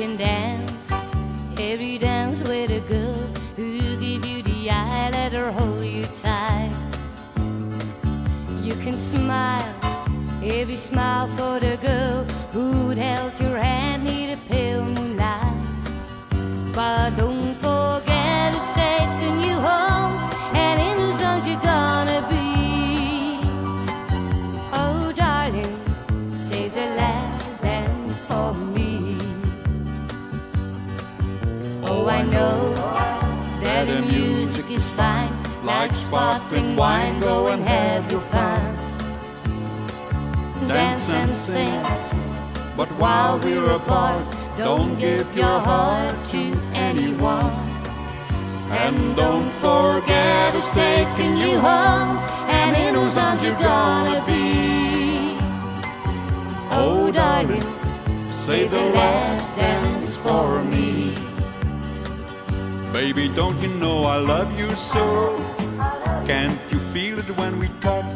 can dance every dance with a girl who give you the eye, let her hold you tight. You can smile every smile for the girl who'd held your hand near the pale moonlight. But don't forget who's taking you home and in whose arms you're gonna be. Oh darling, save the last dance for me. Oh, I know that the music is fine, like sparkling wine, go and have your fun. Dance and sing, but while we're apart, don't give your heart to anyone. And don't forget who's taking you home and in whose arms you're gonna be. Oh darling, save the last dance for me. Baby, don't you know I love you so? Can't you feel it when we touch?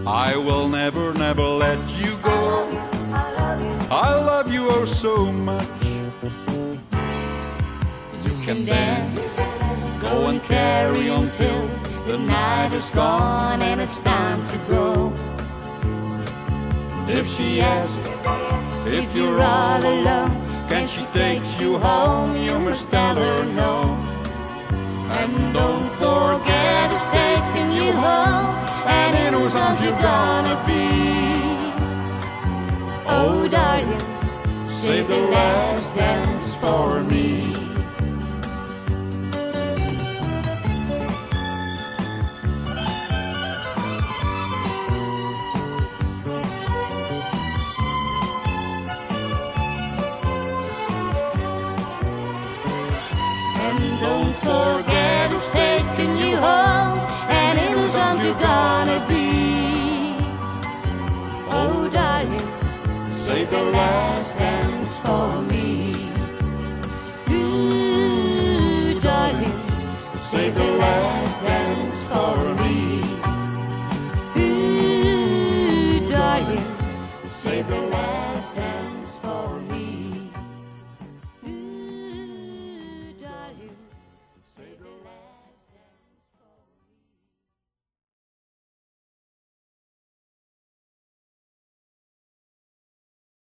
I will never, never let you go. I love you oh so much. You can dance, go and carry on till the night is gone and it's time to go. If she asks if you're all alone, can she take you home? You must tell her no. And don't forget who's taking you home and in whose arms you're gonna be. Oh darling, save the last dance for me. And don't forget who's taking you home and in whose arms you're gonna be. Oh darling, save the last dance for me. Ooh, darling, save the last dance